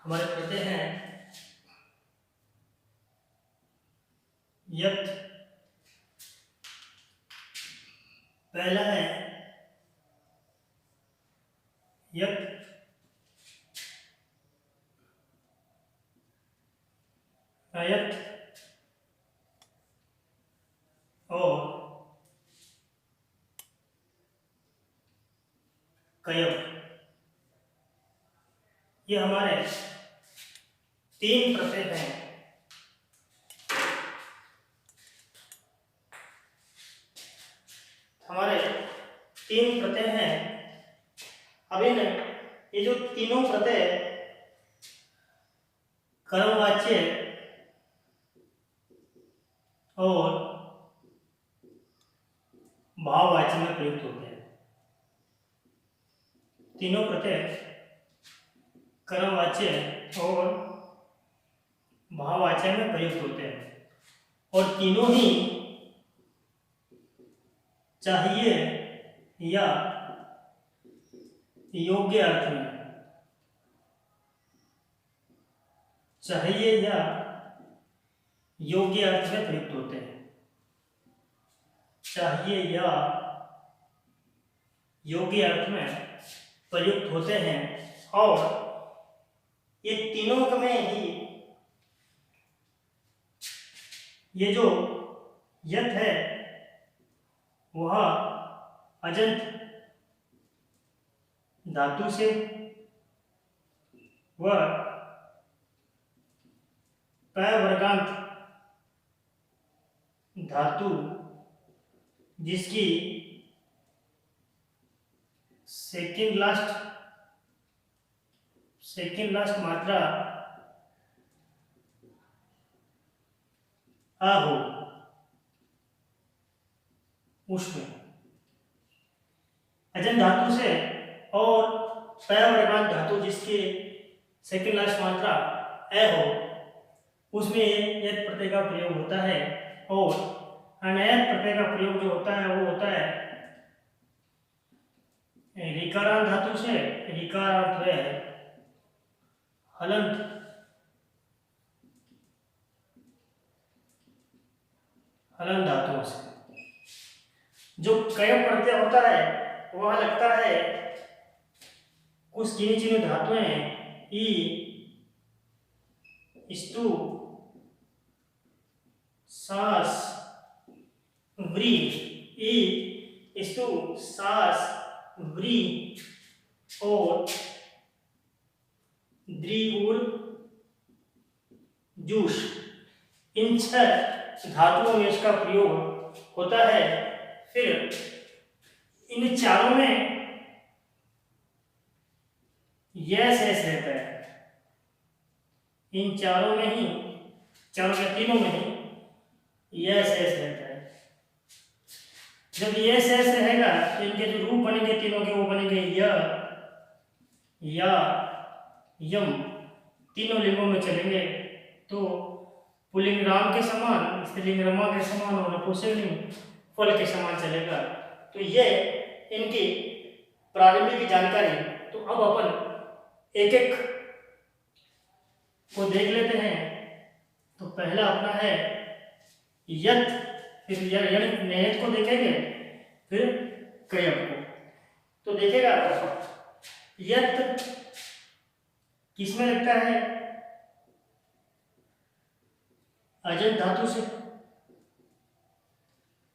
हमारे प्रत्यय हैं यत। पहला है यत, अयत और कयप। ये हमारे तीन प्रत्यय हैं। हमारे तीन प्रत्यय हैं। अब ये जो तीनों प्रत्यय कर्मवाच्य और भाववाच्य में प्रयुक्त होते हैं। तीनों प्रत्यय कर्मवाच्य और भाववाच्य में प्रयुक्त होते हैं और तीनों ही चाहिए या योग्य अर्थ में, चाहिए या योग्य अर्थ में प्रयुक्त होते हैं। चाहिए या योग्य अर्थ में प्रयुक्त होते हैं और ये तीनों में ही ये जो यत है वह अजंत धातु से व पवर्गांत धातु जिसकी सेकंड लास्ट मात्रा आ हो उसमें अजंत धातु से और पवर्गांत धातु जिसकी सेकंड लास्ट मात्रा ए हो उसमें यत प्रत्यय का प्रयोग होता है और अनयत प्रत्यय का प्रयोग जो होता है वो होता है ऋकारांत धातु से। ऋकारार्थ है हलंत धातुओं से। जो कयप प्रत्यय होता है वह लगता है कुछ चीनी धातुएं ई स्तु सास व्री ई स्तु सास व्री और द्रिगुण जूश इन छह धातुओं में इसका प्रयोग होता है। फिर इन चारों में यह शेष रहता है। इन चारों में ही, चारों के तीनों में ही यह शेष रहता है। जब यह शेष रहेगा तो इनके जो रूप बनेंगे तीनों के वो बनेंगे य, या, यम। तीनों लिंगों में चलेंगे तो पुल्लिंग राम के समान, स्त्रीलिंग रमा के समान और नपुंसकलिंग फल के समान चलेगा। तो ये इनकी प्रारंभिक जानकारी। तो अब अपन एक एक को देख लेते हैं। तो पहला अपना है यत, फिर नयत को देखेंगे, फिर कयप को। तो देखेगा यत किसमें लगता है? अजंत धातु से।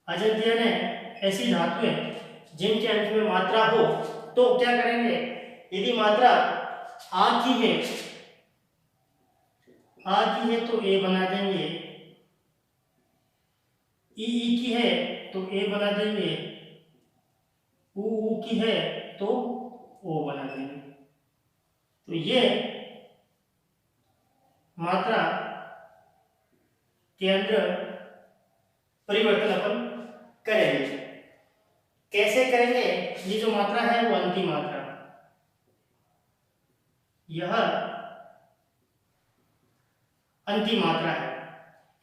अजंत यानी ऐसी धातुएं जिनके अंत में मात्रा हो तो क्या करेंगे? यदि मात्रा आ की है, आ की है तो ए बना देंगे, ई की है तो ए बना देंगे, ऊ की है तो ओ बना देंगे। तो ये मात्रा के अंदर परिवर्तन अपन करेंगे। कैसे करेंगे? ये जो मात्रा है वो अंतिम मात्रा, यह अंतिम मात्रा है।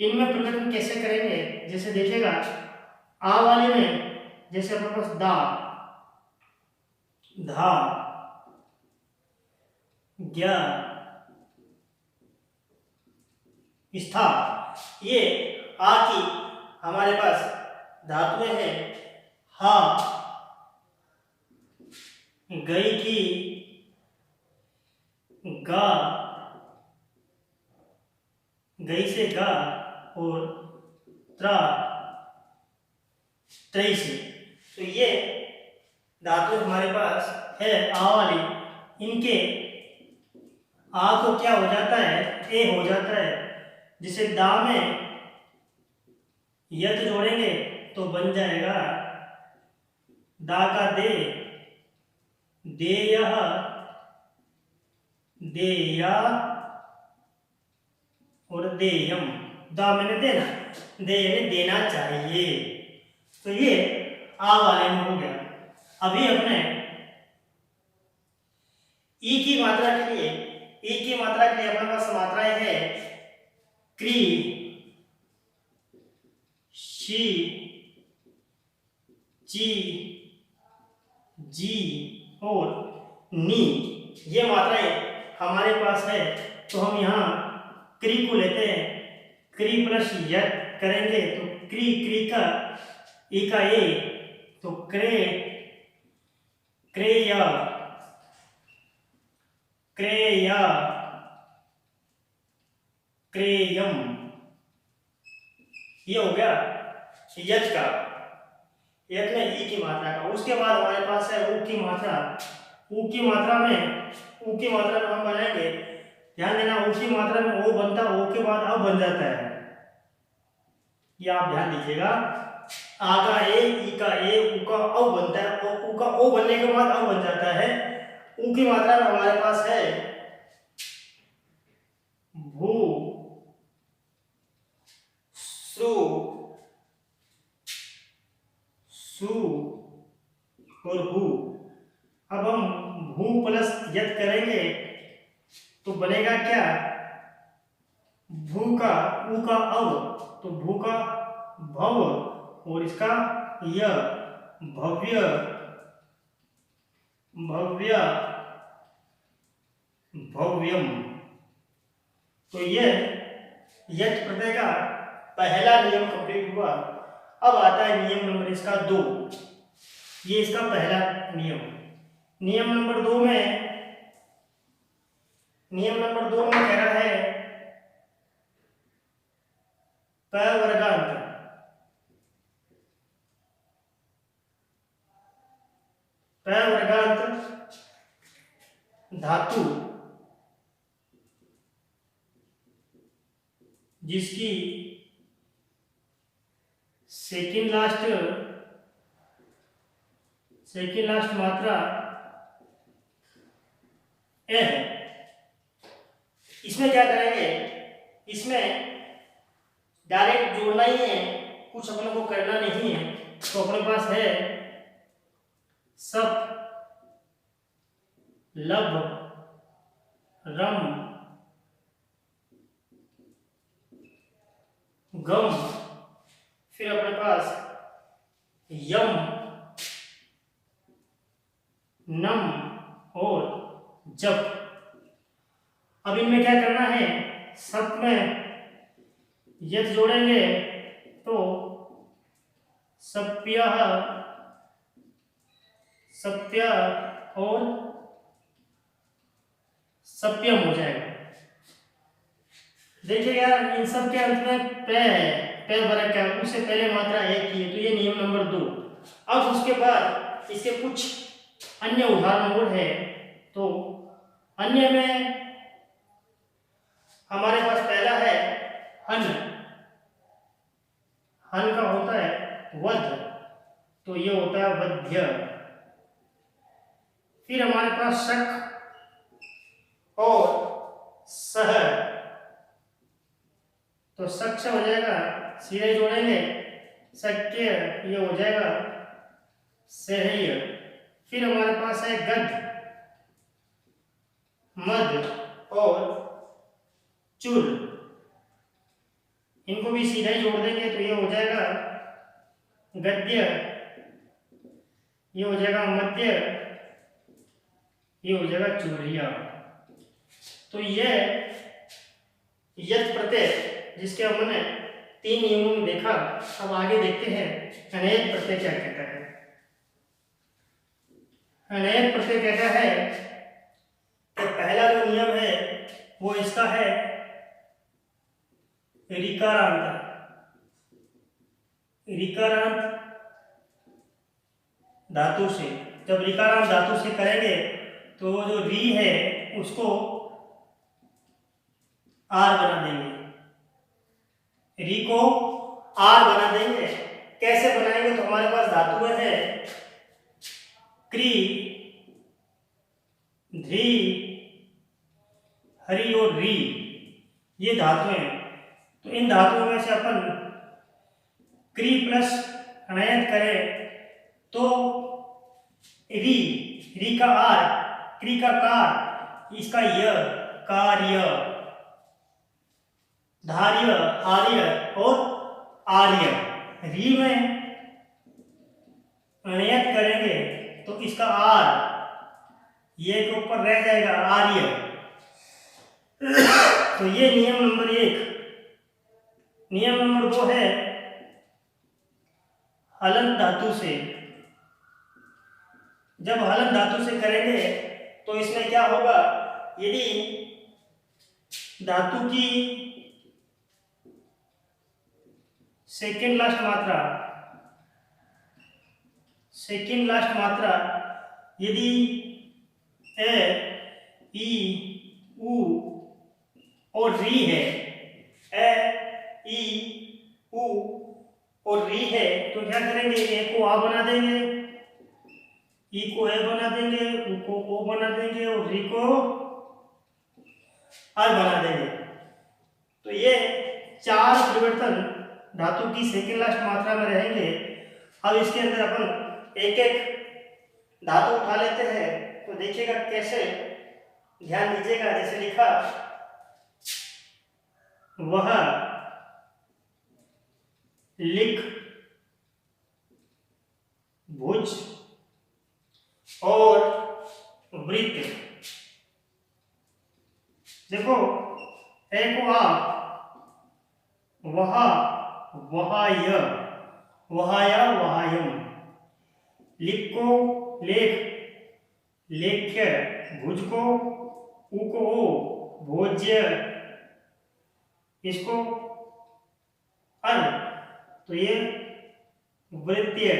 इनमें परिवर्तन कैसे करेंगे? जैसे देखेगा आ वाले में, जैसे अपने पास दा, धा, ग्या, स्था। ये आ की हमारे पास धातुएं हैं। हा, गई की गा, गई से गा, और त्रा, त्रय से। तो ये धातु हमारे पास है आ वाली। इनके आ को क्या हो जाता है, ए हो जाता है, जिसे दा में यत जोड़ेंगे तो बन जाएगा दा का दे, देयः, देया और देयम। दा मैंने देना, दे यानी देना चाहिए। तो ये आ वाले में हो गया। अभी अपने ई की मात्रा के लिए, ई की मात्रा के लिए अपने पास मात्राएं है क्री, शी, ची, जी और नी। ये मात्राएं हमारे पास है। तो हम यहाँ क्री को लेते हैं, क्री प्लस यत करेंगे तो क्री, क्री का ई का ए, तो क्रे, क्रेया, क्रेया, क्रेयम। ये हो गया यत का, यत में ई की मात्रा का। उसके बाद हमारे पास है ऊ की मात्रा। ऊ की मात्रा में, ऊ की मात्रा में हम बनाएंगे, ध्यान देना, ऊ की मात्रा में ओ बनता, ओ के बाद अ बन जाता है। ये आप ध्यान दीजिएगा, आ का ए, ई का ए, ऊ का औ बनता है, ऊ का ओ बनने के बाद अ बन जाता है। ऊ की मात्रा में हमारे पास है भू, सु, सु और हु। अब हम भू प्लस यत करेंगे तो बनेगा क्या, भू का ऊ का अव, तो भू का भव और इसका य, भव्य, भव्य, भव्यम। तो ये यत प्रत्यय का पहला नियम कंप्लीट हुआ। अब आता है नियम नंबर इसका 2। ये इसका पहला नियम। नियम नंबर 2 में, नियम नंबर 2 में कह रहा है प वर्गांत, प वर्गांत धातु जिसकी सेकंड लास्ट मात्रा ए है। इसमें क्या करेंगे, इसमें डायरेक्ट जोड़ना ही है, कुछ अपने को करना नहीं है। तो अपने पास है सप, लब, रम, गम, फिर अपने पास यम, नम और जप। अब इनमें क्या करना है, सप में यत जोड़ेंगे तो सप्यः, सप्य और सप्यम हो जाएगा। देखिएगा इन सब के अंत में पे है, पे वर्ग का, उससे पहले मात्रा एक की है, तो ये नियम नंबर 2। अब उसके बाद इसके कुछ अन्य उदाहरण और है। तो अन्य में हमारे पास पहला है हन। हन का होता है वध, तो ये होता है वध्य। फिर हमारे पास शक और सह, तो शक से हो जाएगा, सीधे जोड़ेंगे शक्य, ये हो जाएगा सहय। फिर हमारे पास है गद, मद और चुर, इनको भी सीधा ही जोड़ देंगे तो ये हो जाएगा गद्य, ये हो जाएगा मध्य, ये हो जाएगा चूरिया। तो ये यत प्रत्यय जिसके हमने 3 नियमों में देखा। अब आगे देखते हैं अनयत प्रत्यय क्या कहता है। अनयत प्रत्यय कहता है कि पहला जो नियम है वो इसका है ऋकारांत। ऋकारांत धातु से, जब ऋकारांत धातु से करेंगे तो जो री है उसको आर बना देंगे। री को आर बना देंगे। कैसे बनाएंगे? तो हमारे पास धातु है क्री, ध्री, हरि और री, ये धातुएं हैं। तो इन धातुओं में से अपन क्री प्लस अनयत करें तो री, री का आर, क्री का कार, इसका य, कार्य, धार्य, आर्य और आर्य। री में अनयत करेंगे तो इसका आर ये के ऊपर रह जाएगा आर्य। तो ये नियम नंबर 1। नियम नंबर 2 है हलंत धातु से। जब हलंत धातु से करेंगे तो इसमें क्या होगा? यदि धातु की सेकेंड लास्ट मात्रा यदि ए, ई, उ और री है, ए, ई, उ और री है, तो क्या करेंगे? ए को आ बना देंगे, ई को ए बना देंगे, उ को ओ बना देंगे और री को आर बना देंगे। तो ये 4 परिवर्तन धातु की सेकेंड लास्ट मात्रा में रहेंगे। अब इसके अंदर अपन एक एक धातु उठा लेते हैं तो देखिएगा कैसे, ध्यान दीजिएगा। जैसे लिखा वह, लिख, भुज और वृत्त। देखो एक को आ, वहा, वहाय, वहाया, वहायम। लिख को लेख, लेख्य। भुज को उ को ओ, भोज्य। इसको अन, तो ये वृत्तीय।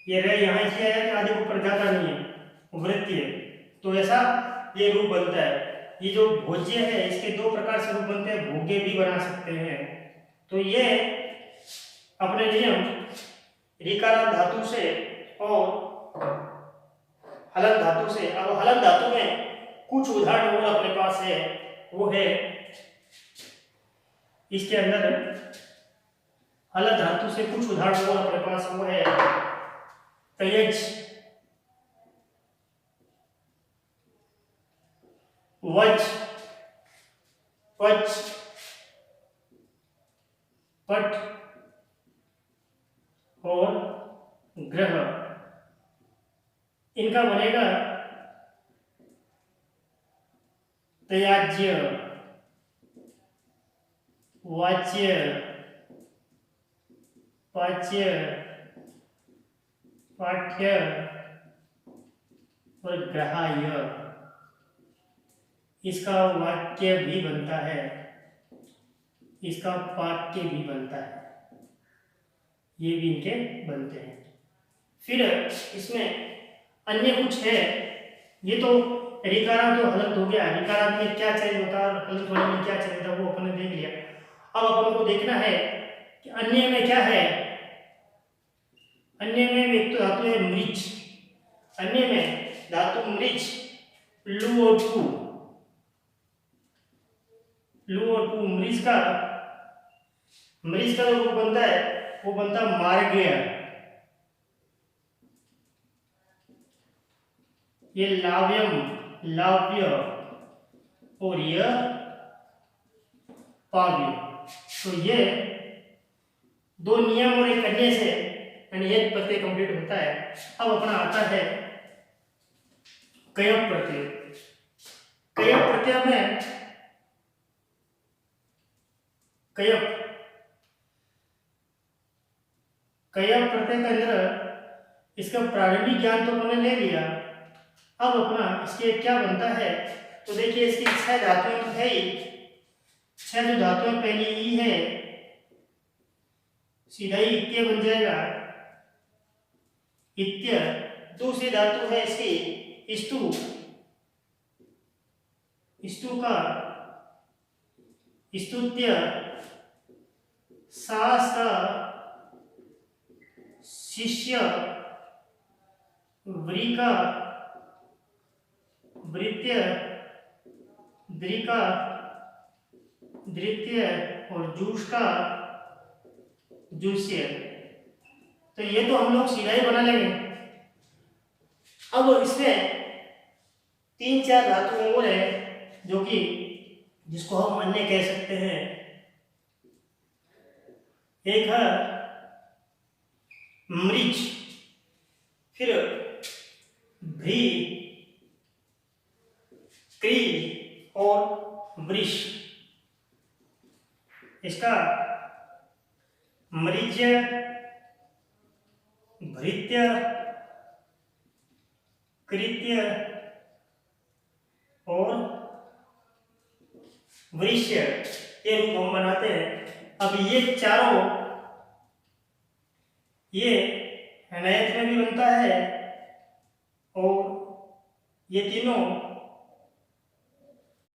ये रह यहाँ से आया कि आगे ऊपर जाता नहीं है, वृत्तीय। तो ऐसा ये रूप बनता है। ये जो भोज्य है इसके 2 प्रकार से रूप बनते हैं, भोग्य भी बना सकते हैं। तो ये अपने नियम ऋकारांत धातु से और हलंत धातु से। अब हलंत धातु में कुछ उदाहरण और अपने पास है, वो है इसके अंदर हलंत धातु से कुछ उदाहरण और अपने पास वो है तयज, वज, पच, पट और ग्रह। इनका बनेगा तयाज्य, वाच्य, पाच्य, पाठ्य और ग्राह्य। इसका वाक्य भी बनता है, इसका पाठ्य भी बनता है, ये भी इनके बनते हैं। फिर इसमें अन्य कुछ है। ये तो ऋकारांत तो हलंत हो गया। ऋकारांत में क्या चेंज होता है, हलंत होने में क्या चेंज होता है, वो अपन ने देख लिया। अब अपन को देखना है कि अन्य में क्या है। अन्य में एक तो धातु है मृच। अन्य में धातु मृच, लू और पू। लू और पू, मृच का जो रूप बनता है वो बनता मार्गीय। ये लाव्यम, लाव्य और यह पाव्य। तो ये 2 नियम और एक अन्य से अनियत प्रत्यय कंप्लीट होता है। अब अपना आता है कयप प्रत्यय। कयप प्रत्यय में कयप, कयप प्रत्यय के अंदर इसका प्रारंभिक ज्ञान तो हमने ले लिया। अब अपना इसके क्या बनता है, तो देखिए इसकी 6 धातुएं है ही, 6 जो धातुएं, पहली ई है, सीधा ही इत्य बन जाएगा, इत्य। दूसरी धातु है इसकी स्तु, स्तु का स्तुत्य, सास का शिष्य, व्री का वृत्य, द्रि का द्वितीय और जूष का जूष्य। तो ये तो हम लोग सीधा ही बना लेंगे। अब इसमें 3-4 धातुएं और है जो कि जिसको हम अन्य कह सकते हैं। एक है मृच, फिर भ्री, क्री और वृष। इसका मृज्य, भृत्य, कृत्य और वृष्य, ये रूप हम बनाते हैं। अब ये चारों, ये नयत में भी बनता है और ये तीनों